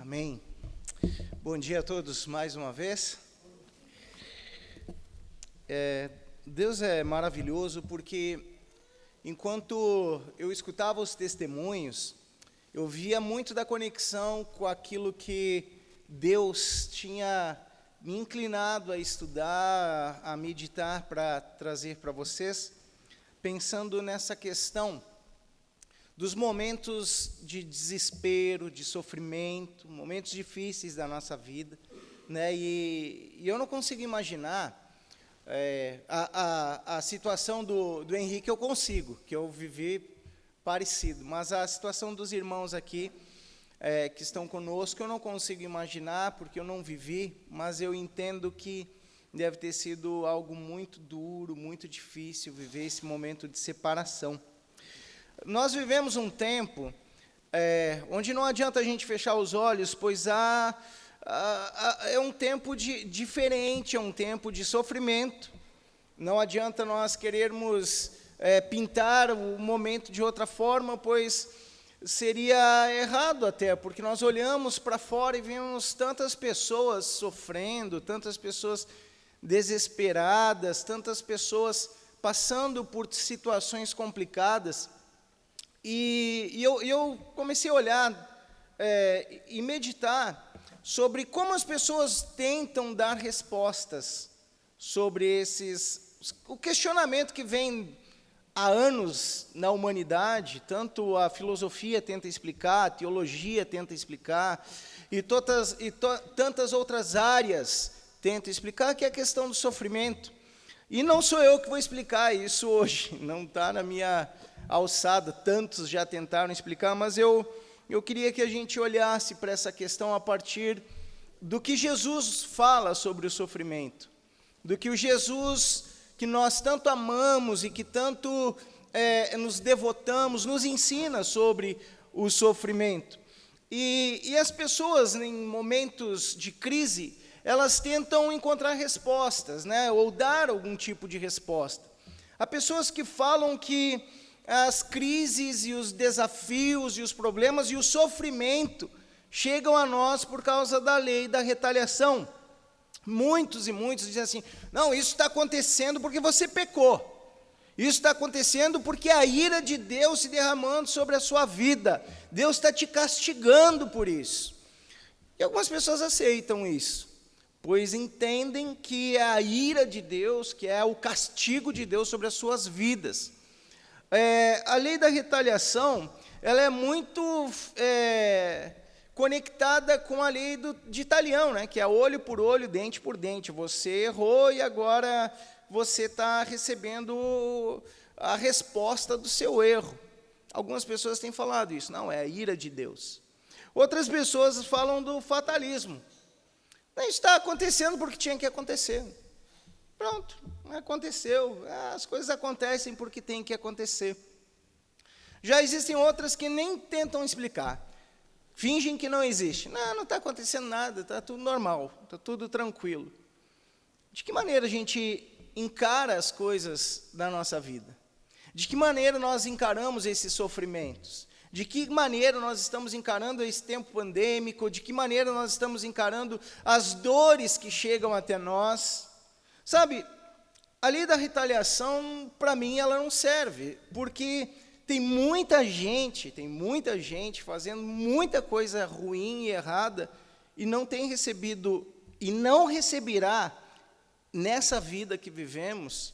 Amém. Bom dia a todos mais uma vez. Deus é maravilhoso porque enquanto eu escutava os testemunhos, eu via muito da conexão com aquilo que Deus tinha me inclinado a estudar, a meditar para trazer para vocês, pensando nessa questão dos momentos de desespero, de sofrimento, momentos difíceis da nossa vida, né? E eu não consigo imaginar a situação do Henrique. Eu consigo, que eu vivi parecido, mas a situação dos irmãos aqui que estão conosco, eu não consigo imaginar, porque eu não vivi, mas eu entendo que deve ter sido algo muito duro, muito difícil viver esse momento de separação. Nós vivemos um tempo onde não adianta a gente fechar os olhos, pois é um tempo diferente, é um tempo de sofrimento. Não adianta nós querermos pintar o momento de outra forma, pois seria errado até, porque nós olhamos para fora e vemos tantas pessoas sofrendo, tantas pessoas desesperadas, tantas pessoas passando por situações complicadas. E eu comecei a olhar e meditar sobre como as pessoas tentam dar respostas sobre o questionamento que vem há anos na humanidade. Tanto a filosofia tenta explicar, a teologia tenta explicar, e tantas outras áreas tentam explicar, que é a questão do sofrimento. E não sou eu que vou explicar isso hoje, não está na minha alçada, tantos já tentaram explicar, mas eu queria que a gente olhasse para essa questão a partir do que Jesus fala sobre o sofrimento, do que o Jesus que nós tanto amamos e que tanto nos devotamos, nos ensina sobre o sofrimento. E as pessoas, em momentos de crise, elas tentam encontrar respostas, né, ou dar algum tipo de resposta. Há pessoas que falam que as crises e os desafios e os problemas e o sofrimento chegam a nós por causa da lei da retaliação. Muitos e muitos dizem assim: não, isso está acontecendo porque você pecou. Isso está acontecendo porque a ira de Deus se derramando sobre a sua vida. Deus está te castigando por isso. E algumas pessoas aceitam isso, pois entendem que é a ira de Deus, que é o castigo de Deus sobre as suas vidas. A lei da retaliação, ela é muito conectada com a lei de Talião, né, que é olho por olho, dente por dente. Você errou e agora você está recebendo a resposta do seu erro. Algumas pessoas têm falado isso. Não, é a ira de Deus. Outras pessoas falam do fatalismo. Isso está acontecendo porque tinha que acontecer. Pronto, aconteceu. As coisas acontecem porque tem que acontecer. Já existem outras que nem tentam explicar. Fingem que não existe. Não está acontecendo nada, está tudo normal, está tudo tranquilo. De que maneira a gente encara as coisas da nossa vida? De que maneira nós encaramos esses sofrimentos? De que maneira nós estamos encarando esse tempo pandêmico? De que maneira nós estamos encarando as dores que chegam até nós? Sabe, a lei da retaliação, para mim, ela não serve, porque tem muita gente fazendo muita coisa ruim e errada, e não tem recebido, e não receberá, nessa vida que vivemos,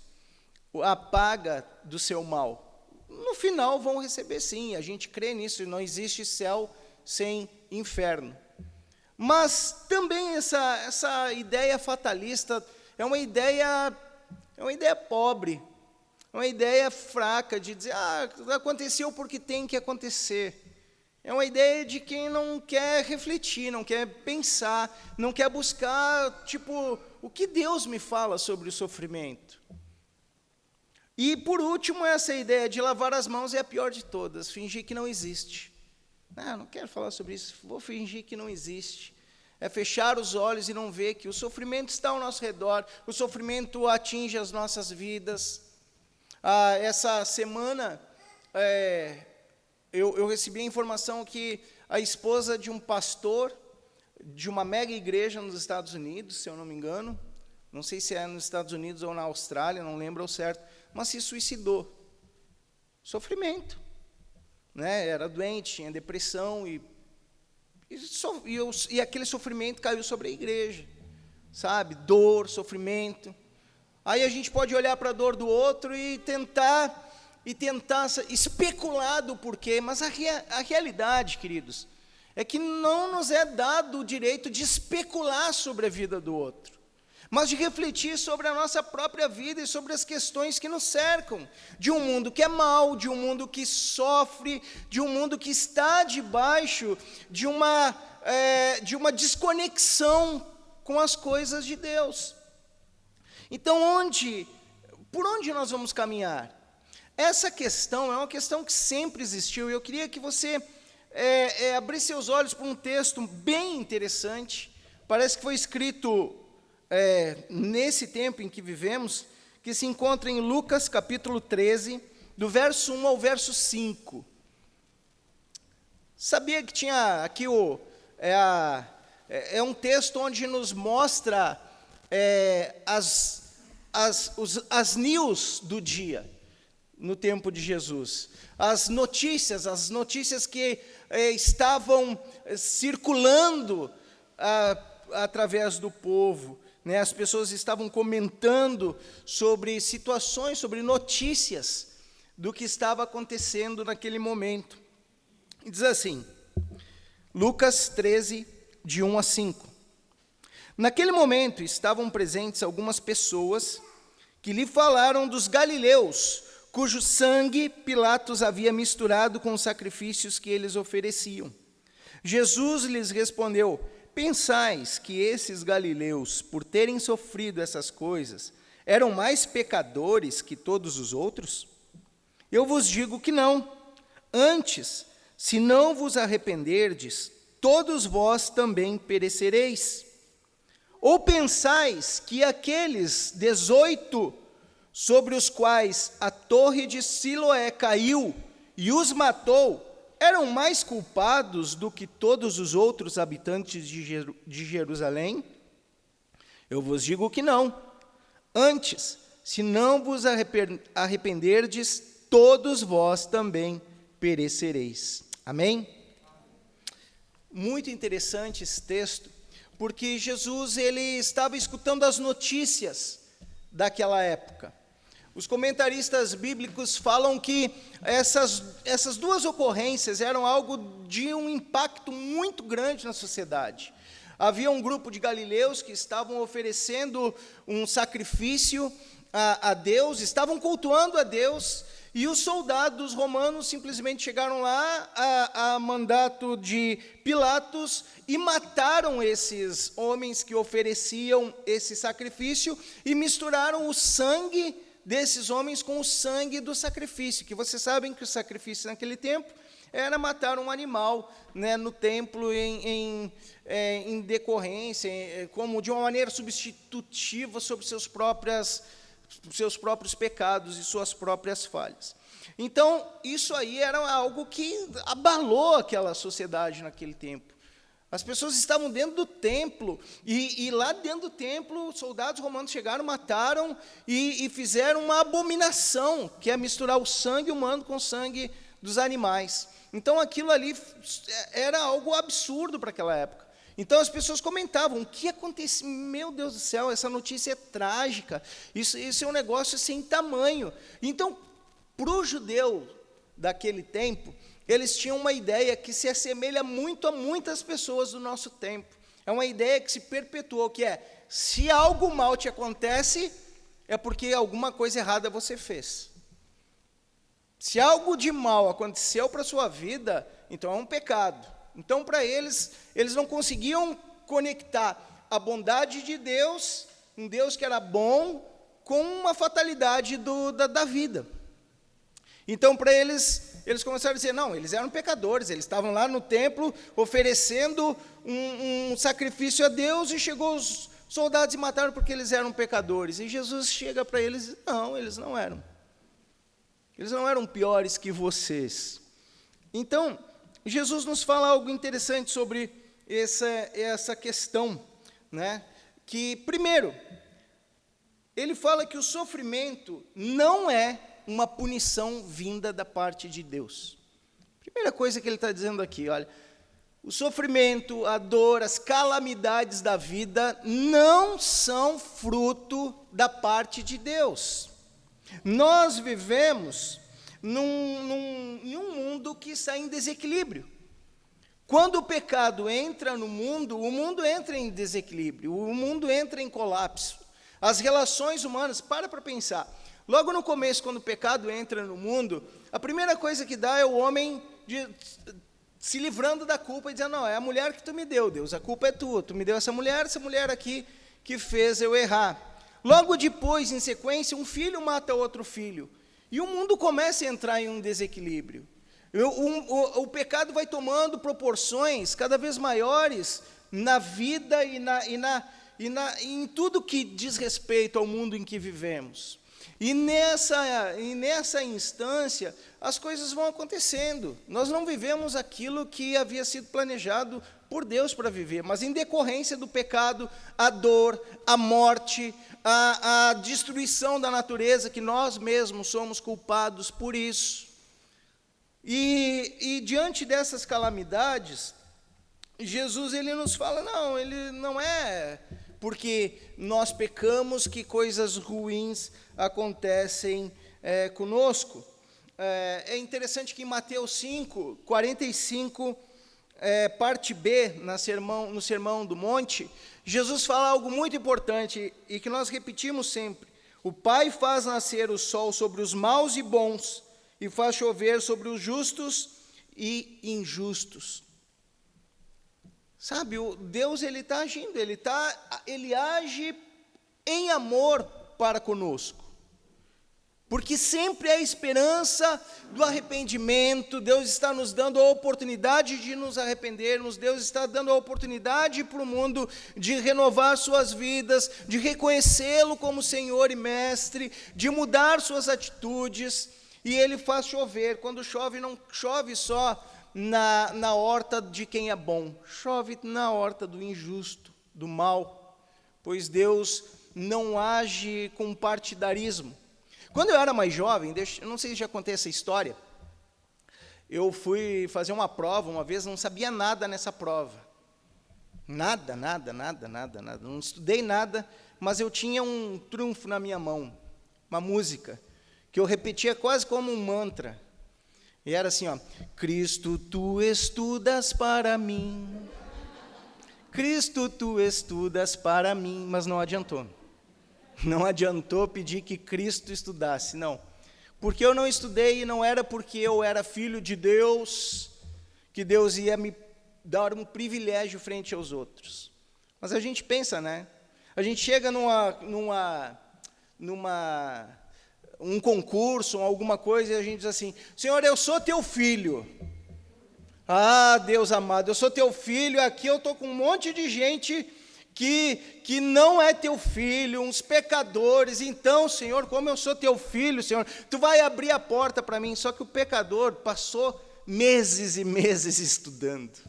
a paga do seu mal. No final vão receber sim, a gente crê nisso, não existe céu sem inferno. Mas também essa ideia fatalista é uma ideia pobre, é uma ideia fraca de dizer, aconteceu porque tem que acontecer. É uma ideia de quem não quer refletir, não quer pensar, não quer buscar, o que Deus me fala sobre o sofrimento. E, por último, essa ideia de lavar as mãos é a pior de todas, fingir que não existe. Não quero falar sobre isso, vou fingir que não existe. É fechar os olhos e não ver que o sofrimento está ao nosso redor, o sofrimento atinge as nossas vidas. Essa semana, eu recebi a informação que a esposa de um pastor de uma mega igreja nos Estados Unidos, se eu não me engano, não sei se é nos Estados Unidos ou na Austrália, não lembro ao certo, mas se suicidou. Sofrimento, né? Era doente, tinha depressão, e aquele sofrimento caiu sobre a igreja, sabe? Dor, sofrimento. Aí a gente pode olhar para a dor do outro e tentar especular do porquê, mas a realidade, queridos, é que não nos é dado o direito de especular sobre a vida do outro, mas de refletir sobre a nossa própria vida e sobre as questões que nos cercam, de um mundo que é mau, de um mundo que sofre, de um mundo que está debaixo de uma desconexão com as coisas de Deus. Então, por onde nós vamos caminhar? Essa questão é uma questão que sempre existiu, e eu queria que você abrisse seus olhos para um texto bem interessante, parece que foi escrito nesse tempo em que vivemos, que se encontra em Lucas capítulo 13, do verso 1 ao verso 5. Sabia que tinha aqui um texto onde nos mostra as news do dia, no tempo de Jesus, as notícias que estavam circulando através do povo, né? As pessoas estavam comentando sobre situações, sobre notícias do que estava acontecendo naquele momento. E diz assim, Lucas 13, de 1 a 5. Naquele momento estavam presentes algumas pessoas que lhe falaram dos galileus, cujo sangue Pilatos havia misturado com os sacrifícios que eles ofereciam. Jesus lhes respondeu: pensais que esses galileus, por terem sofrido essas coisas, eram mais pecadores que todos os outros? Eu vos digo que não. Antes, se não vos arrependerdes, todos vós também perecereis. Ou pensais que aqueles 18 sobre os quais a torre de Siloé caiu e os matou, eram mais culpados do que todos os outros habitantes de Jerusalém? Eu vos digo que não. Antes, se não vos arrependerdes, todos vós também perecereis. Amém? Muito interessante esse texto, porque Jesus ele estava escutando as notícias daquela época. Os comentaristas bíblicos falam que essas duas ocorrências eram algo de um impacto muito grande na sociedade. Havia um grupo de galileus que estavam oferecendo um sacrifício a Deus, estavam cultuando a Deus, e os soldados romanos simplesmente chegaram lá a mandato de Pilatos e mataram esses homens que ofereciam esse sacrifício e misturaram o sangue desses homens com o sangue do sacrifício, que vocês sabem que o sacrifício naquele tempo era matar um animal, né, no templo em decorrência, como de uma maneira substitutiva sobre seus próprios pecados e suas próprias falhas. Então, isso aí era algo que abalou aquela sociedade naquele tempo. As pessoas estavam dentro do templo, e lá dentro do templo, os soldados romanos chegaram, mataram e fizeram uma abominação, que é misturar o sangue humano com o sangue dos animais. Então, aquilo ali era algo absurdo para aquela época. Então, as pessoas comentavam: o que aconteceu? Meu Deus do céu, essa notícia é trágica, isso é um negócio sem tamanho. Então, para o judeu daquele tempo, eles tinham uma ideia que se assemelha muito a muitas pessoas do nosso tempo. É uma ideia que se perpetuou, que é: se algo mal te acontece, é porque alguma coisa errada você fez. Se algo de mal aconteceu para a sua vida, então é um pecado. Então, para eles não conseguiam conectar a bondade de Deus, um Deus que era bom, com uma fatalidade da vida. Então, para eles começaram a dizer: não, eles eram pecadores, eles estavam lá no templo oferecendo um sacrifício a Deus, e chegou os soldados e mataram porque eles eram pecadores. E Jesus chega para eles e diz: não, eles não eram. Eles não eram piores que vocês. Então, Jesus nos fala algo interessante sobre essa questão, né? Que, primeiro, ele fala que o sofrimento não é uma punição vinda da parte de Deus. Primeira coisa que ele está dizendo aqui, olha, o sofrimento, a dor, as calamidades da vida não são fruto da parte de Deus. Nós vivemos em um mundo que está em desequilíbrio. Quando o pecado entra no mundo, o mundo entra em desequilíbrio, o mundo entra em colapso. As relações humanas, para pensar. Logo no começo, quando o pecado entra no mundo, a primeira coisa que dá é o homem se livrando da culpa e dizendo, não, é a mulher que tu me deu, Deus, a culpa é tua, tu me deu essa mulher aqui que fez eu errar. Logo depois, em sequência, um filho mata outro filho, e o mundo começa a entrar em um desequilíbrio. O pecado vai tomando proporções cada vez maiores na vida e em tudo que diz respeito ao mundo em que vivemos. E nessa instância, as coisas vão acontecendo. Nós não vivemos aquilo que havia sido planejado por Deus para viver, mas em decorrência do pecado, a dor, a morte, a destruição da natureza, que nós mesmos somos culpados por isso. E diante dessas calamidades, Jesus ele nos fala, não, ele não é porque nós pecamos que coisas ruins acontecem conosco. É interessante que em Mateus 5, 45, parte B, no Sermão do Monte, Jesus fala algo muito importante e que nós repetimos sempre. O Pai faz nascer o sol sobre os maus e bons, e faz chover sobre os justos e injustos. Sabe, Deus ele está agindo, ele age em amor para conosco. Porque sempre há esperança do arrependimento, Deus está nos dando a oportunidade de nos arrependermos, Deus está dando a oportunidade para o mundo de renovar suas vidas, de reconhecê-lo como Senhor e Mestre, de mudar suas atitudes. E ele faz chover. Quando chove, não chove só na horta de quem é bom, chove na horta do injusto, do mal, pois Deus não age com partidarismo. Quando eu era mais jovem, eu não sei se já contei essa história, eu fui fazer uma prova uma vez, não sabia nada nessa prova, nada, não estudei nada, mas eu tinha um trunfo na minha mão, uma música, que eu repetia quase como um mantra, e era assim, ó, Cristo, tu estudas para mim, Cristo, tu estudas para mim, mas não adiantou pedir que Cristo estudasse, não, porque eu não estudei, e não era porque eu era filho de Deus, que Deus ia me dar um privilégio frente aos outros, mas a gente pensa, né, a gente chega um concurso, alguma coisa, e a gente diz assim, Senhor, eu sou teu filho. Ah, Deus amado, eu sou teu filho, aqui eu estou com um monte de gente que não é teu filho, uns pecadores, então, Senhor, como eu sou teu filho, Senhor, tu vai abrir a porta para mim. Só que o pecador passou meses e meses estudando.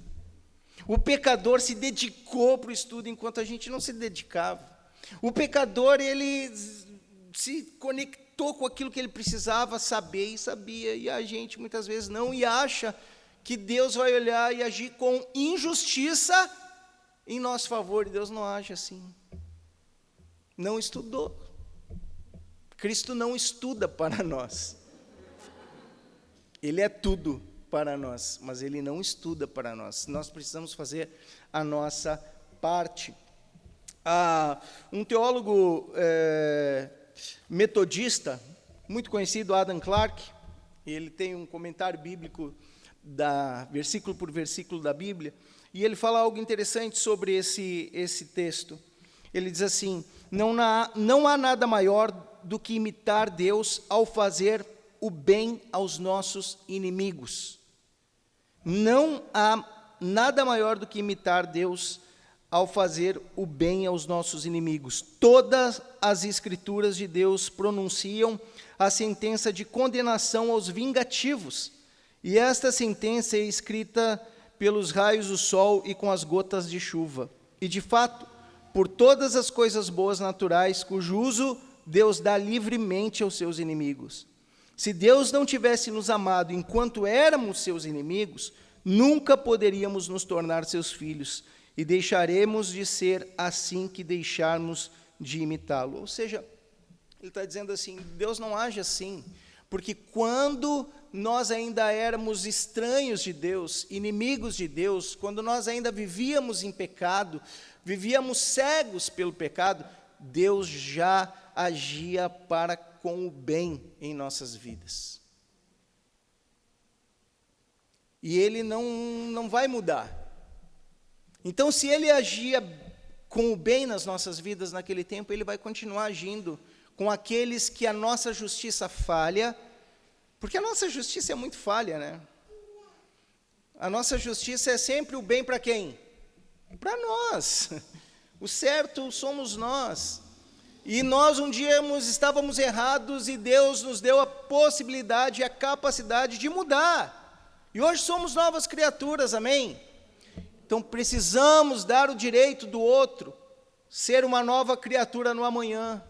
O pecador se dedicou para o estudo, enquanto a gente não se dedicava. O pecador, ele se conectou com aquilo que ele precisava saber e sabia, e a gente muitas vezes não, e acha que Deus vai olhar e agir com injustiça em nosso favor, e Deus não age assim. Não estudou. Cristo não estuda para nós. Ele é tudo para nós, mas Ele não estuda para nós. Nós precisamos fazer a nossa parte. Um teólogo metodista, muito conhecido, Adam Clarke, ele tem um comentário bíblico, versículo por versículo da Bíblia, e ele fala algo interessante sobre esse texto. Ele diz assim, não há nada maior do que imitar Deus ao fazer o bem aos nossos inimigos. Não há nada maior do que imitar Deus ao fazer o bem aos nossos inimigos. Todas as Escrituras de Deus pronunciam a sentença de condenação aos vingativos, e esta sentença é escrita pelos raios do sol e com as gotas de chuva. E, de fato, por todas as coisas boas naturais, cujo uso Deus dá livremente aos seus inimigos. Se Deus não tivesse nos amado enquanto éramos seus inimigos, nunca poderíamos nos tornar seus filhos, e deixaremos de ser assim que deixarmos de imitá-lo. Ou seja, ele está dizendo assim, Deus não age assim, porque quando nós ainda éramos estranhos de Deus, inimigos de Deus, quando nós ainda vivíamos em pecado, vivíamos cegos pelo pecado, Deus já agia para com o bem em nossas vidas. E Ele não vai mudar. Então, se Ele agia com o bem nas nossas vidas naquele tempo, Ele vai continuar agindo com aqueles que a nossa justiça falha, porque a nossa justiça é muito falha, né? A nossa justiça é sempre o bem para quem? Para nós. O certo somos nós. E nós um dia estávamos errados e Deus nos deu a possibilidade e a capacidade de mudar. E hoje somos novas criaturas, amém? Então precisamos dar o direito do outro ser uma nova criatura no amanhã.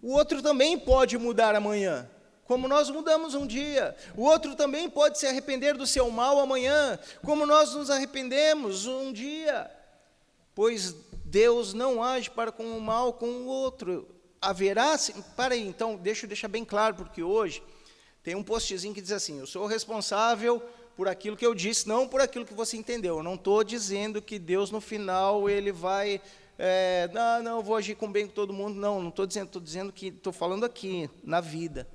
O outro também pode mudar amanhã, como nós mudamos um dia. O outro também pode se arrepender do seu mal amanhã, como nós nos arrependemos um dia. Pois Deus não age para com o mal com o outro. Haverá... Para aí, então, deixa eu deixar bem claro, porque hoje tem um postzinho que diz assim, eu sou responsável por aquilo que eu disse, não por aquilo que você entendeu. Eu não estou dizendo que Deus, no final, Ele vai... eu vou agir com bem com todo mundo. Não estou dizendo que... Estou falando aqui, na vida.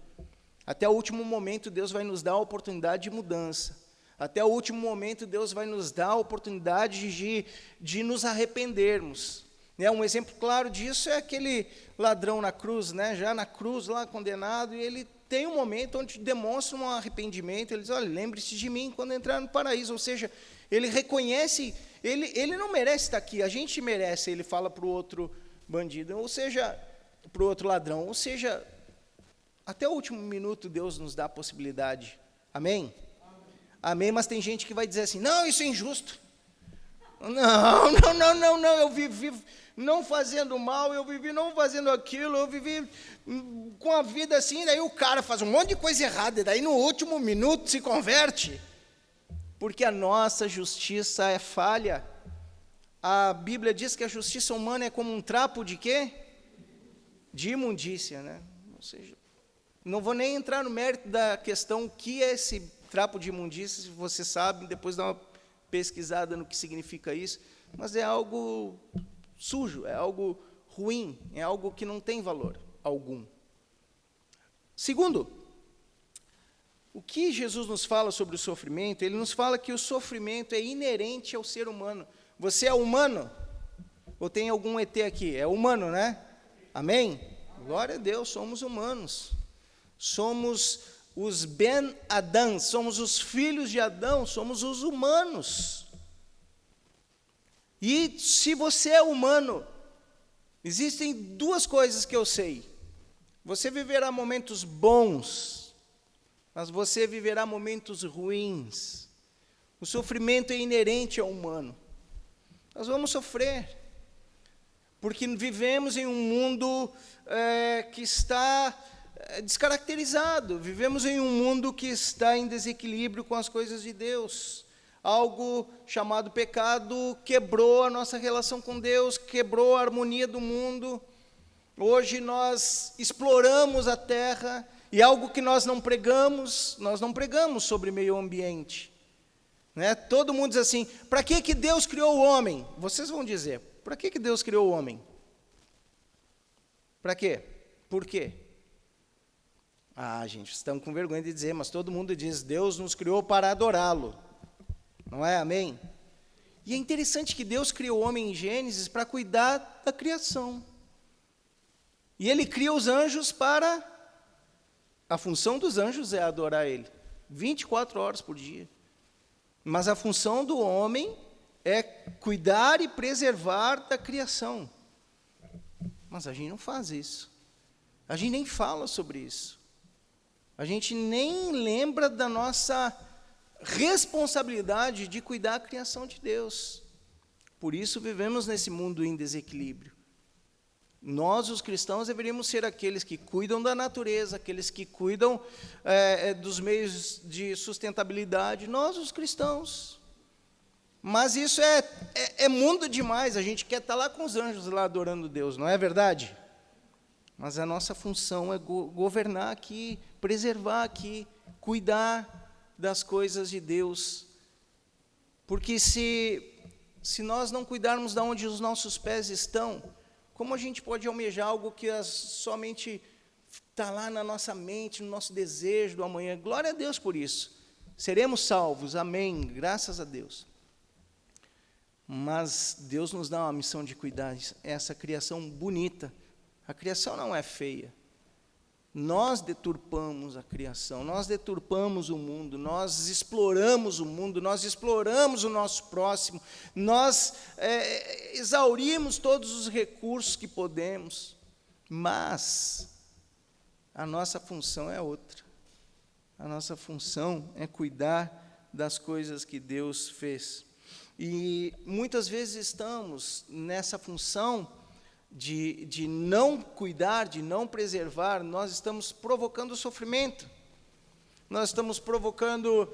Até o último momento, Deus vai nos dar a oportunidade de mudança. Até o último momento, Deus vai nos dar a oportunidade de nos arrependermos. Um exemplo claro disso é aquele ladrão na cruz, já na cruz, lá condenado, e ele tem um momento onde demonstra um arrependimento, ele diz, olha, lembre-se de mim quando entrar no paraíso, ou seja, ele reconhece, ele não merece estar aqui, a gente merece, ele fala para o outro bandido, ou seja, para o outro ladrão, ou seja, até o último minuto Deus nos dá a possibilidade, amém? Amém, mas tem gente que vai dizer assim, não, isso é injusto. Não, eu vivi não fazendo mal, eu vivi não fazendo aquilo, eu vivi com a vida assim, daí o cara faz um monte de coisa errada, e daí no último minuto se converte. Porque a nossa justiça é falha. A Bíblia diz que a justiça humana é como um trapo de quê? De imundícia, Ou seja, não vou nem entrar no mérito da questão, o que é esse trapo de imundícia, se você sabe, depois dá uma pesquisada no que significa isso, mas é algo sujo, é algo ruim, é algo que não tem valor algum. Segundo, o que Jesus nos fala sobre o sofrimento? Ele nos fala que o sofrimento é inerente ao ser humano. Você é humano? Ou tem algum ET aqui? É humano, Amém? Glória a Deus, somos humanos. Somos os Ben Adão, somos os filhos de Adão, somos os humanos. E se você é humano, existem duas coisas que eu sei. Você viverá momentos bons, mas você viverá momentos ruins. O sofrimento é inerente ao humano. Nós vamos sofrer, porque vivemos em um mundo que está descaracterizado, vivemos em um mundo que está em desequilíbrio com as coisas de Deus. Algo chamado pecado quebrou a nossa relação com Deus, quebrou a harmonia do mundo. Hoje nós exploramos a terra, e algo que nós não pregamos sobre meio ambiente. Todo mundo diz assim, para que Deus criou o homem? Vocês vão dizer, para que Deus criou o homem? Para quê? Por quê? Gente, estamos com vergonha de dizer, mas todo mundo diz, Deus nos criou para adorá-lo. Não é? Amém? E é interessante que Deus criou o homem em Gênesis para cuidar da criação. E Ele cria os anjos para... A função dos anjos é adorar Ele, 24 horas por dia. Mas a função do homem é cuidar e preservar da criação. Mas a gente não faz isso. A gente nem fala sobre isso. A gente nem lembra da nossa responsabilidade de cuidar da criação de Deus. Por isso vivemos nesse mundo em desequilíbrio. Nós, os cristãos, deveríamos ser aqueles que cuidam da natureza, aqueles que cuidam dos meios de sustentabilidade. Nós, os cristãos. Mas isso é mundo demais. A gente quer estar lá com os anjos, lá adorando Deus, não é verdade? Mas a nossa função é governar aqui, preservar aqui, cuidar das coisas de Deus. Porque se nós não cuidarmos de onde os nossos pés estão, como a gente pode almejar algo que somente está lá na nossa mente, no nosso desejo do amanhã? Glória a Deus por isso. Seremos salvos, amém, graças a Deus. Mas Deus nos dá uma missão de cuidar essa criação bonita. A criação não é feia. Nós deturpamos a criação, nós deturpamos o mundo, nós exploramos o mundo, nós exploramos o nosso próximo, nós exaurimos todos os recursos que podemos, mas a nossa função é outra. A nossa função é cuidar das coisas que Deus fez. E muitas vezes estamos nessa função de não cuidar, de não preservar, nós estamos provocando sofrimento. Nós estamos provocando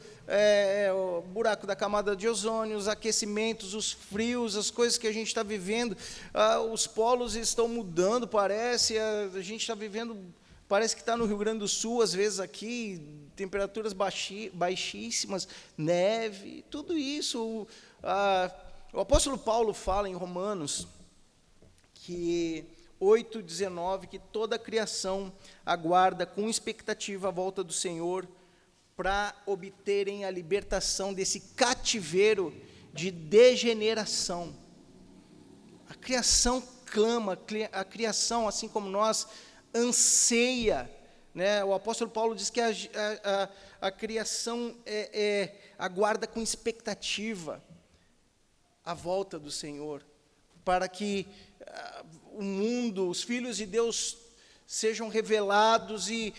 o buraco da camada de ozônio, os aquecimentos, os frios, as coisas que a gente está vivendo. Os polos estão mudando, parece. A gente está vivendo, parece que está no Rio Grande do Sul, às vezes aqui, temperaturas baixíssimas, neve, tudo isso. O apóstolo Paulo fala em Romanos, que 8:19, que toda a criação aguarda com expectativa a volta do Senhor para obterem a libertação desse cativeiro de degeneração. A criação clama, a criação, assim como nós, anseia, né? O apóstolo Paulo diz que a criação aguarda com expectativa a volta do Senhor, para que o mundo, os filhos de Deus sejam revelados e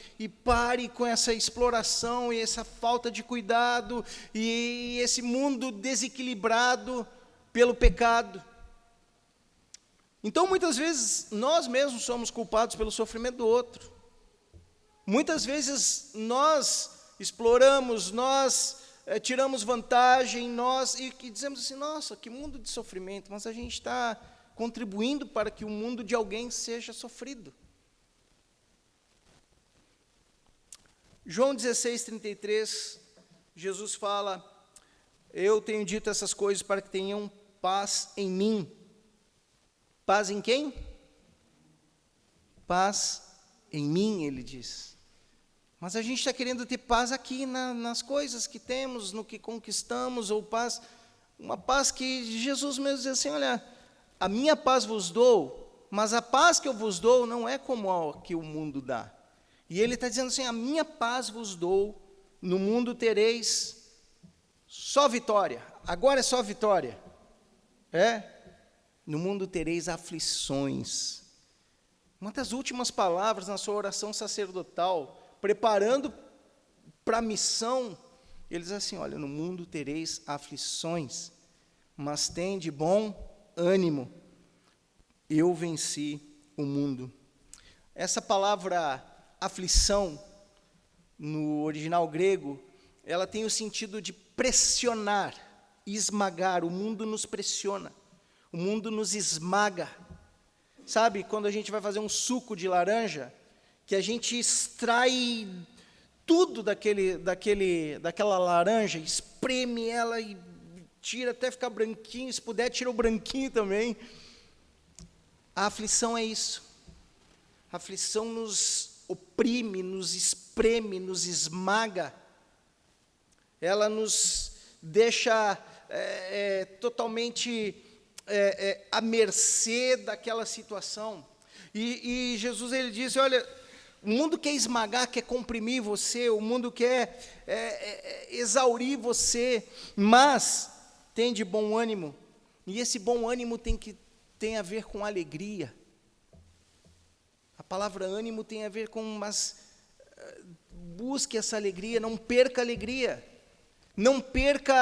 pare com essa exploração e essa falta de cuidado e esse mundo desequilibrado pelo pecado. Então, muitas vezes, nós mesmos somos culpados pelo sofrimento do outro. Muitas vezes, nós exploramos, nós tiramos vantagem, e dizemos assim, nossa, que mundo de sofrimento, mas a gente está contribuindo para que o mundo de alguém seja sofrido. João 16:33, Jesus fala, eu tenho dito essas coisas para que tenham paz em mim. Paz em quem? Paz em mim, ele diz. Mas a gente está querendo ter paz aqui nas coisas que temos, no que conquistamos, ou paz, uma paz que Jesus mesmo diz assim, olha, a minha paz vos dou, mas a paz que eu vos dou não é como a que o mundo dá. E ele está dizendo assim, a minha paz vos dou, no mundo tereis só vitória. Agora é só vitória. No mundo tereis aflições. Uma das últimas palavras na sua oração sacerdotal, preparando para a missão, ele diz assim, olha, no mundo tereis aflições, mas tende bom ânimo, eu venci o mundo. Essa palavra aflição, no original grego, ela tem o sentido de pressionar, esmagar. O mundo nos pressiona, o mundo nos esmaga. Sabe, quando a gente vai fazer um suco de laranja, que a gente extrai tudo daquela laranja, espreme ela e tira até ficar branquinho, se puder, tira o branquinho também. A aflição é isso. A aflição nos oprime, nos espreme, nos esmaga. Ela nos deixa totalmente à mercê daquela situação. E Jesus, ele diz, olha, o mundo quer esmagar, quer comprimir você, o mundo quer exaurir você, mas tem de bom ânimo, e esse bom ânimo tem a ver com alegria. A palavra ânimo tem a ver com busque essa alegria, não perca a alegria. Não perca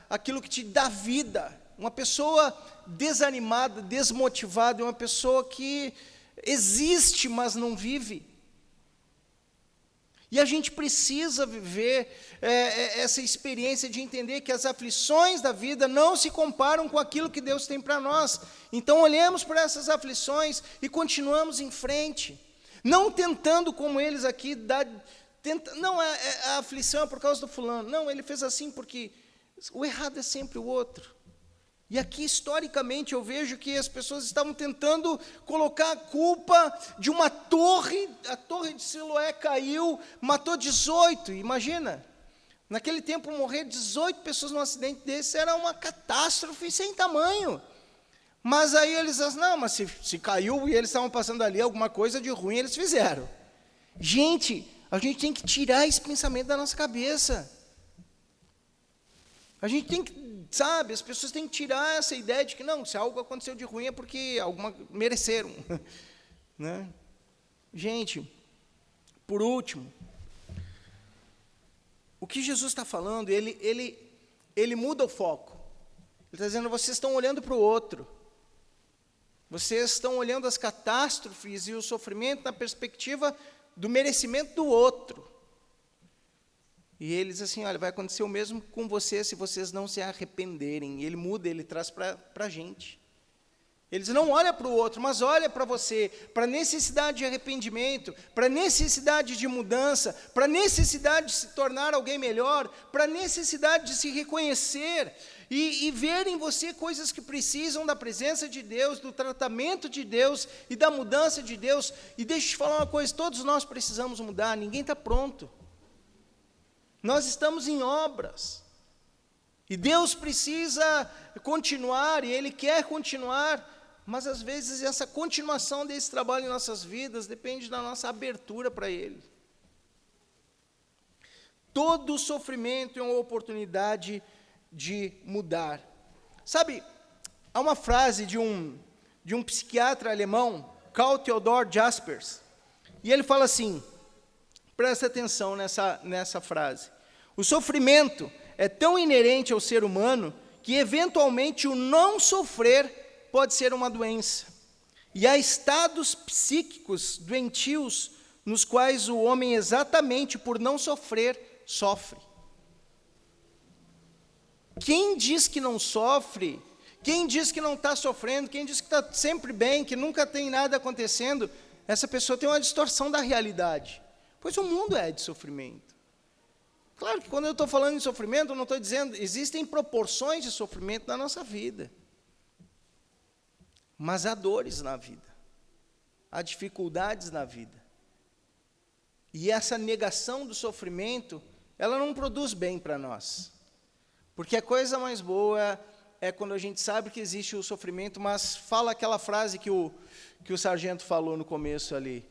aquilo que te dá vida. Uma pessoa desanimada, desmotivada, é uma pessoa que existe, mas não vive. E a gente precisa viver essa experiência de entender que as aflições da vida não se comparam com aquilo que Deus tem para nós. Então, olhemos para essas aflições e continuamos em frente. Não tentando, como eles aqui, não, a aflição é por causa do fulano. Não, ele fez assim porque o errado é sempre o outro. E aqui, historicamente, eu vejo que as pessoas estavam tentando colocar a culpa de uma torre. A torre de Siloé caiu, matou 18, imagina. Naquele tempo, morrer 18 pessoas num acidente desse era uma catástrofe sem tamanho. Mas aí eles dizem, não, mas se caiu e eles estavam passando ali, alguma coisa de ruim eles fizeram. Gente, a gente tem que tirar esse pensamento da nossa cabeça. A gente tem que, sabe, as pessoas têm que tirar essa ideia de que, não, se algo aconteceu de ruim é porque mereceram. Né? Gente, por último, o que Jesus está falando, ele muda o foco. Ele está dizendo, vocês estão olhando para o outro. Vocês estão olhando as catástrofes e o sofrimento na perspectiva do merecimento do outro. E ele diz assim, olha, vai acontecer o mesmo com vocês se vocês não se arrependerem. E ele muda, ele traz para a gente. Ele diz, não olha para o outro, mas olha para você, para a necessidade de arrependimento, para a necessidade de mudança, para a necessidade de se tornar alguém melhor, para a necessidade de se reconhecer e ver em você coisas que precisam da presença de Deus, do tratamento de Deus e da mudança de Deus. E deixa eu te falar uma coisa, todos nós precisamos mudar, ninguém está pronto. Nós estamos em obras. E Deus precisa continuar, e Ele quer continuar, mas às vezes essa continuação desse trabalho em nossas vidas depende da nossa abertura para Ele. Todo sofrimento é uma oportunidade de mudar. Sabe, há uma frase de um psiquiatra alemão, Karl Theodor Jaspers, e ele fala assim, presta atenção nessa frase, o sofrimento é tão inerente ao ser humano que, eventualmente, o não sofrer pode ser uma doença. E há estados psíquicos doentios nos quais o homem, exatamente por não sofrer, sofre. Quem diz que não sofre, quem diz que não está sofrendo, quem diz que está sempre bem, que nunca tem nada acontecendo, essa pessoa tem uma distorção da realidade. Pois o mundo é de sofrimento. Claro que quando eu estou falando em sofrimento, eu não estou dizendo, existem proporções de sofrimento na nossa vida. Mas há dores na vida. Há dificuldades na vida. E essa negação do sofrimento, ela não produz bem para nós. Porque a coisa mais boa é quando a gente sabe que existe o sofrimento, mas fala aquela frase que o sargento falou no começo ali.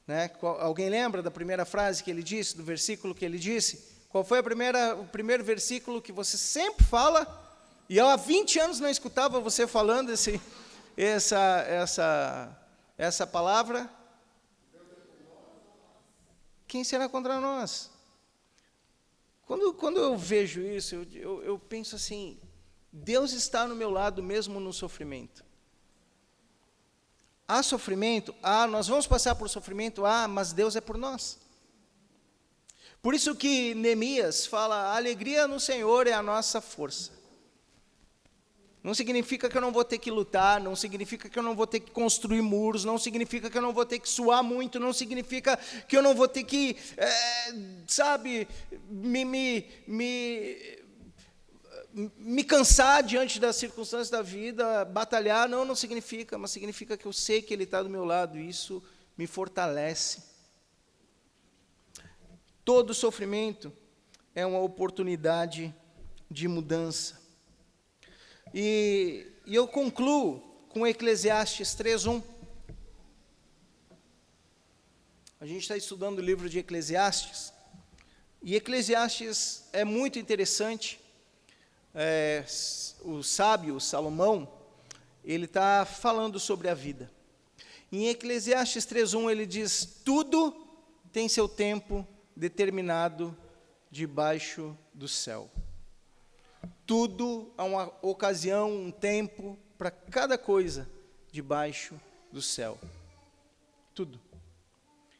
Né? Alguém lembra da primeira frase que ele disse, do versículo que ele disse? Qual foi o primeiro versículo que você sempre fala, e eu há 20 anos não escutava você falando essa palavra? Quem será contra nós? Quando eu vejo isso, eu penso assim, Deus está no meu lado mesmo no sofrimento. Há sofrimento? Nós vamos passar por sofrimento? Mas Deus é por nós. Por isso que Neemias fala, a alegria no Senhor é a nossa força. Não significa que eu não vou ter que lutar, não significa que eu não vou ter que construir muros, não significa que eu não vou ter que suar muito, não significa que eu não vou ter que, me cansar diante das circunstâncias da vida, batalhar, não significa, mas significa que eu sei que Ele está do meu lado, e isso me fortalece. Todo sofrimento é uma oportunidade de mudança. E eu concluo com Eclesiastes 3:1. A gente está estudando o livro de Eclesiastes, e Eclesiastes é muito interessante. O sábio Salomão, ele está falando sobre a vida. Em Eclesiastes 3:1 ele diz, tudo tem seu tempo determinado debaixo do céu. Tudo há uma ocasião, um tempo para cada coisa debaixo do céu. Tudo.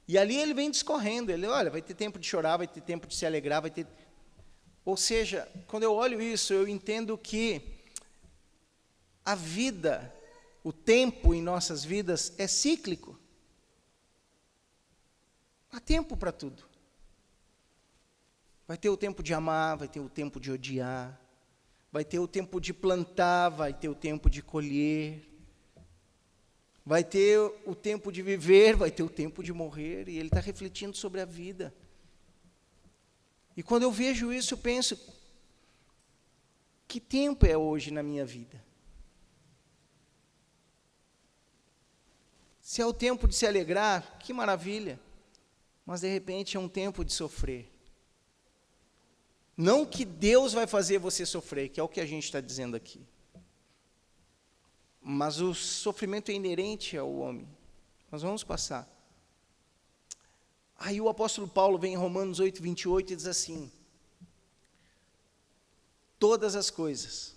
E ali ele vem discorrendo, ele, olha, vai ter tempo de chorar, vai ter tempo de se alegrar, vai ter... Ou seja, quando eu olho isso, eu entendo que a vida, o tempo em nossas vidas é cíclico. Há tempo para tudo. Vai ter o tempo de amar, vai ter o tempo de odiar, vai ter o tempo de plantar, vai ter o tempo de colher, vai ter o tempo de viver, vai ter o tempo de morrer, e ele está refletindo sobre a vida. E quando eu vejo isso, eu penso, que tempo é hoje na minha vida? Se é o tempo de se alegrar, que maravilha, mas de repente é um tempo de sofrer. Não que Deus vai fazer você sofrer, que é o que a gente está dizendo aqui. Mas o sofrimento é inerente ao homem. Nós vamos passar. Aí o apóstolo Paulo vem em Romanos 8, 28 e diz assim: todas as coisas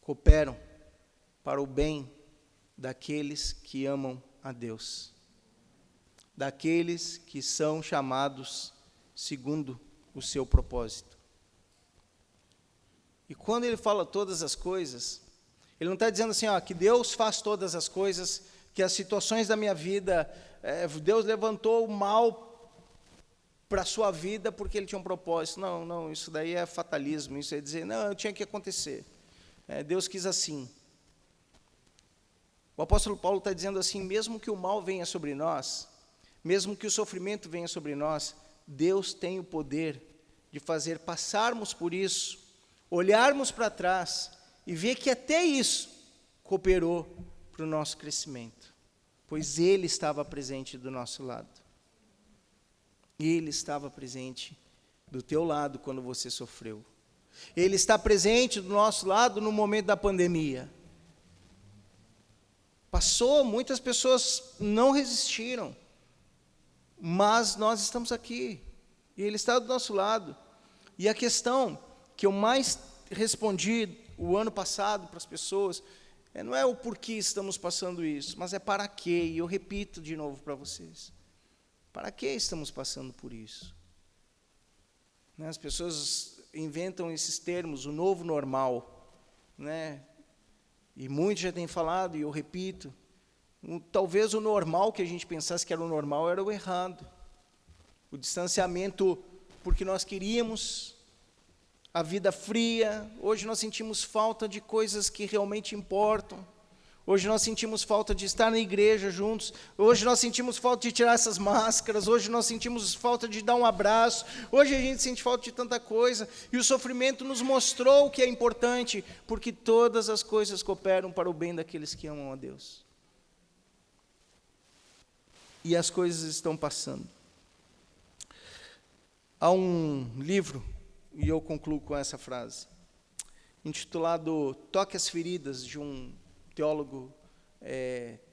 cooperam para o bem daqueles que amam a Deus, daqueles que são chamados segundo o seu propósito. E quando ele fala todas as coisas, ele não está dizendo assim, que Deus faz todas as coisas, que as situações da minha vida, Deus levantou o mal para a sua vida porque ele tinha um propósito. Não, isso daí é fatalismo, isso é dizer, não, tinha que acontecer. Deus quis assim. O apóstolo Paulo está dizendo assim, mesmo que o mal venha sobre nós, mesmo que o sofrimento venha sobre nós, Deus tem o poder de fazer passarmos por isso, olharmos para trás e ver que até isso cooperou para o nosso crescimento, pois Ele estava presente do nosso lado. Ele estava presente do teu lado quando você sofreu. Ele está presente do nosso lado no momento da pandemia. Passou, muitas pessoas não resistiram, mas nós estamos aqui, e Ele está do nosso lado. E a questão que eu mais respondi o ano passado para as pessoas, não é o porquê estamos passando isso, mas é para quê, e eu repito de novo para vocês, para que estamos passando por isso? As pessoas inventam esses termos, o novo normal, e muitos já têm falado, e eu repito, talvez o normal que a gente pensasse que era o normal era o errado, o distanciamento porque nós queríamos, a vida fria. Hoje nós sentimos falta de coisas que realmente importam. Hoje nós sentimos falta de estar na igreja juntos. Hoje nós sentimos falta de tirar essas máscaras. Hoje nós sentimos falta de dar um abraço. Hoje a gente sente falta de tanta coisa. E o sofrimento nos mostrou o que é importante, porque todas as coisas cooperam para o bem daqueles que amam a Deus. E as coisas estão passando. Há um livro, e eu concluo com essa frase, intitulado Toque as Feridas, de um teólogo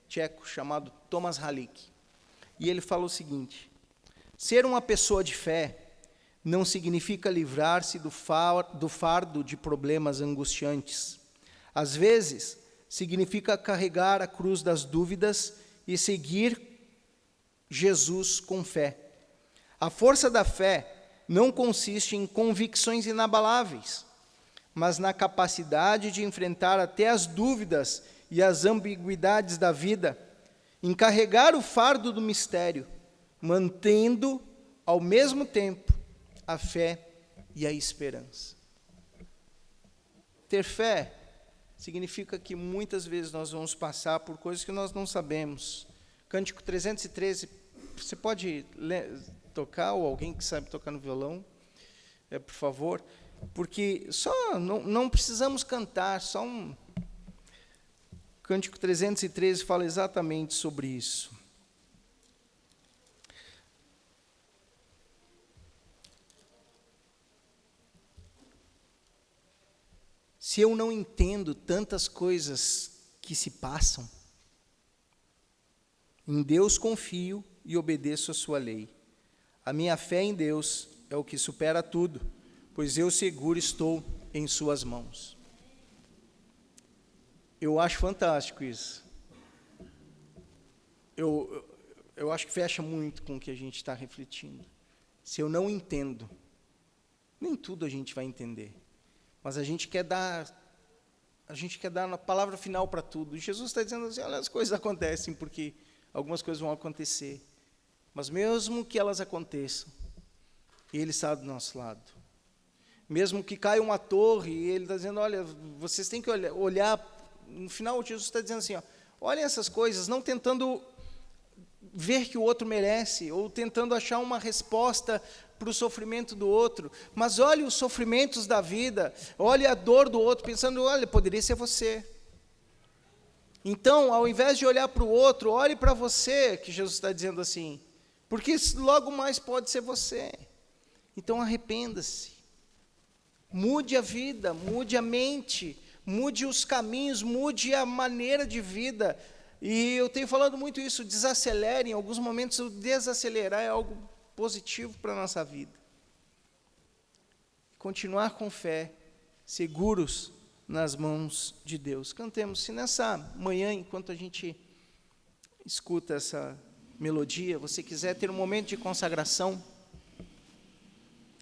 tcheco chamado Tomáš Halík. E ele fala o seguinte: ser uma pessoa de fé não significa livrar-se do fardo de problemas angustiantes. Às vezes, significa carregar a cruz das dúvidas e seguir Jesus com fé. A força da fé não consiste em convicções inabaláveis, mas na capacidade de enfrentar até as dúvidas e as ambiguidades da vida, em carregar o fardo do mistério, mantendo, ao mesmo tempo, a fé e a esperança. Ter fé significa que muitas vezes nós vamos passar por coisas que nós não sabemos. Cântico 313, você pode tocar, ou alguém que sabe tocar no violão, por favor, porque não precisamos cantar, Cântico 313 fala exatamente sobre isso. Se eu não entendo tantas coisas que se passam, em Deus confio e obedeço a sua lei. A minha fé em Deus é o que supera tudo, pois eu seguro estou em suas mãos. Eu acho fantástico isso. Eu acho que fecha muito com o que a gente está refletindo. Se eu não entendo, nem tudo a gente vai entender, mas a gente quer dar a palavra final para tudo. E Jesus está dizendo assim, olha, as coisas acontecem porque algumas coisas vão acontecer, mas mesmo que elas aconteçam, Ele está do nosso lado. Mesmo que caia uma torre, Ele está dizendo, olha, vocês têm que olhar, no final Jesus está dizendo assim, olhem essas coisas, não tentando ver que o outro merece, ou tentando achar uma resposta para o sofrimento do outro, mas olhe os sofrimentos da vida, olhe a dor do outro, pensando, olha, poderia ser você. Então, ao invés de olhar para o outro, olhe para você, que Jesus está dizendo assim, porque logo mais pode ser você. Então, arrependa-se, mude a vida, mude a mente, mude os caminhos, mude a maneira de vida. E eu tenho falado muito isso, desacelere. Em alguns momentos o desacelerar é algo positivo para a nossa vida. Continuar com fé, seguros nas mãos de Deus. Cantemos. Se nessa manhã, enquanto a gente escuta essa melodia, você quiser ter um momento de consagração,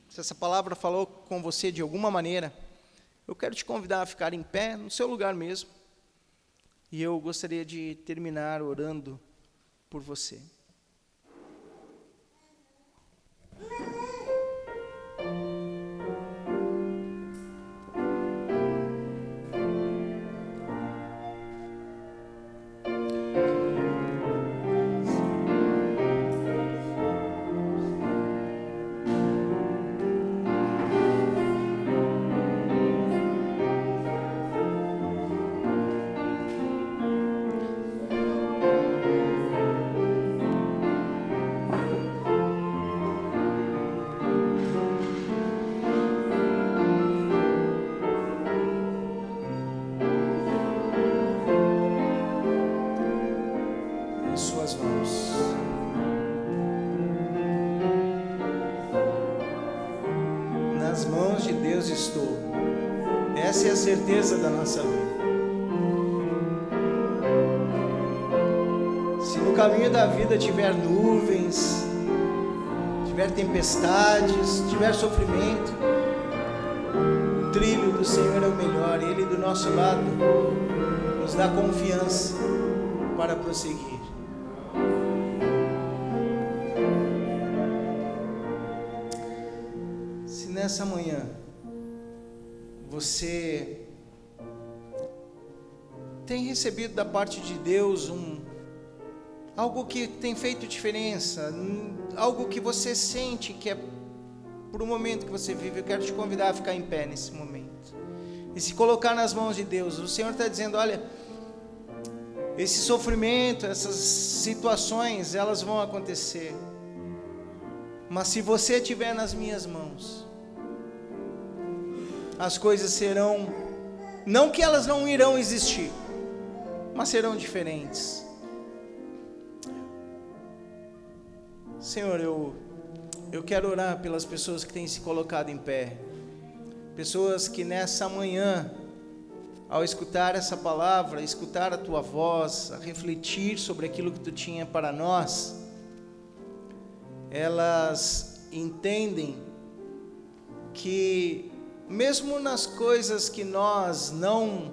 se essa palavra falou com você de alguma maneira, eu quero te convidar a ficar em pé, no seu lugar mesmo. E eu gostaria de terminar orando por você. Nas mãos de Deus estou. Essa é a certeza da nossa vida. Se no caminho da vida tiver nuvens, tiver tempestades, tiver sofrimento, o trilho do Senhor é o melhor. Ele do nosso lado nos dá confiança para prosseguir. Nessa manhã, você tem recebido da parte de Deus algo que tem feito diferença, algo que você sente que é por um momento que você vive. Eu quero te convidar a ficar em pé nesse momento e se colocar nas mãos de Deus. O Senhor está dizendo, olha, esse sofrimento, essas situações, elas vão acontecer, mas se você estiver nas minhas mãos, as coisas serão, não que elas não irão existir, mas serão diferentes. Senhor, eu quero orar pelas pessoas que têm se colocado em pé, pessoas que nessa manhã, ao escutar essa palavra, escutar a Tua voz, a refletir sobre aquilo que Tu tinha para nós, elas entendem que mesmo nas coisas que nós não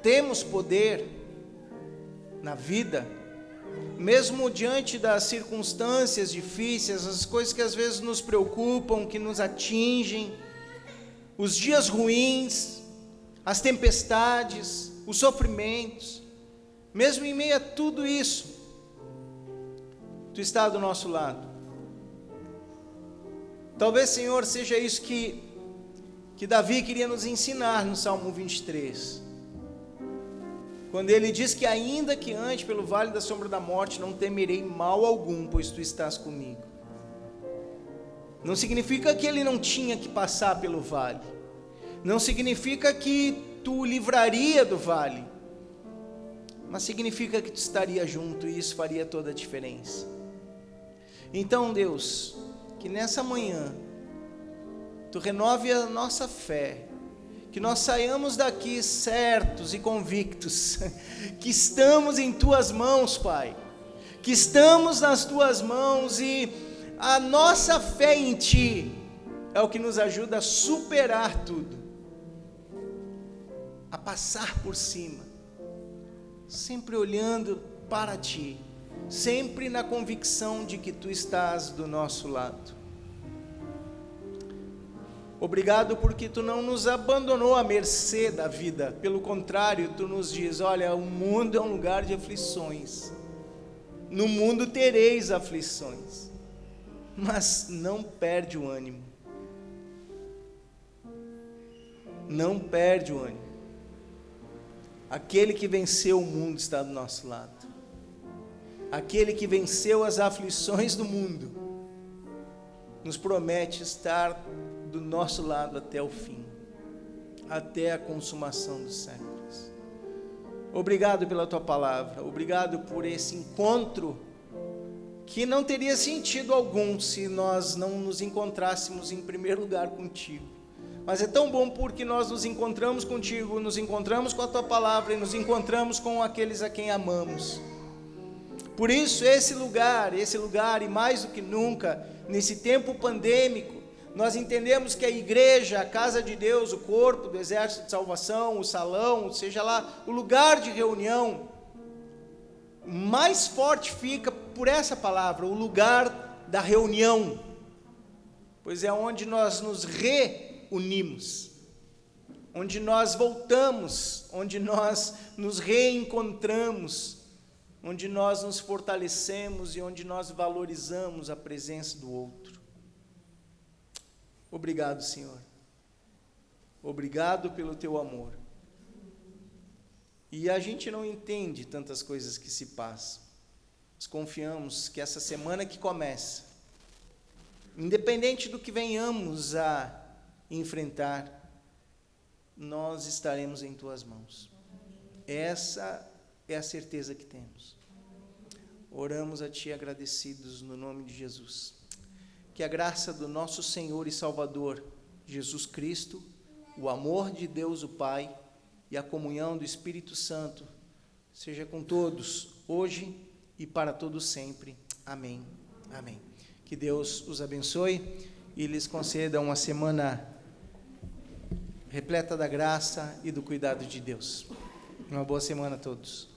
temos poder na vida, mesmo diante das circunstâncias difíceis, as coisas que às vezes nos preocupam, que nos atingem, os dias ruins, as tempestades, os sofrimentos, mesmo em meio a tudo isso, Tu está do nosso lado. Talvez, Senhor, seja isso que Davi queria nos ensinar no Salmo 23, quando ele diz que ainda que ande pelo vale da sombra da morte, não temerei mal algum, pois Tu estás comigo. Não significa que ele não tinha que passar pelo vale, não significa que Tu o livraria do vale, mas significa que Tu estaria junto, e isso faria toda a diferença. Então, Deus, que nessa manhã Tu renove a nossa fé, que nós saiamos daqui certos e convictos que estamos em Tuas mãos, Pai, que estamos nas Tuas mãos, e a nossa fé em Ti é o que nos ajuda a superar tudo, a passar por cima, sempre olhando para Ti, sempre na convicção de que Tu estás do nosso lado. Obrigado porque Tu não nos abandonou à mercê da vida, pelo contrário, Tu nos diz: olha, o mundo é um lugar de aflições, no mundo tereis aflições, mas não perde o ânimo, não perde o ânimo, aquele que venceu o mundo está do nosso lado, aquele que venceu as aflições do mundo, nos promete estar do nosso lado até o fim, até a consumação dos séculos. Obrigado pela Tua palavra, obrigado por esse encontro, que não teria sentido algum se nós não nos encontrássemos em primeiro lugar contigo, mas é tão bom porque nós nos encontramos contigo, nos encontramos com a Tua palavra e nos encontramos com aqueles a quem amamos. Por isso esse lugar e mais do que nunca, nesse tempo pandêmico, nós entendemos que a igreja, a casa de Deus, o corpo do exército de salvação, o salão, seja lá o lugar de reunião, mais forte fica por essa palavra, o lugar da reunião, pois é onde nós nos reunimos, onde nós voltamos, onde nós nos reencontramos, onde nós nos fortalecemos e onde nós valorizamos a presença do outro. Obrigado, Senhor. Obrigado pelo Teu amor. E a gente não entende tantas coisas que se passam. Nós confiamos que essa semana que começa, independente do que venhamos a enfrentar, nós estaremos em Tuas mãos. Essa é a certeza que temos. Oramos a Ti agradecidos no nome de Jesus. Que a graça do nosso Senhor e Salvador, Jesus Cristo, o amor de Deus o Pai e a comunhão do Espírito Santo seja com todos, hoje e para todos sempre. Amém. Amém. Que Deus os abençoe e lhes conceda uma semana repleta da graça e do cuidado de Deus. Uma boa semana a todos.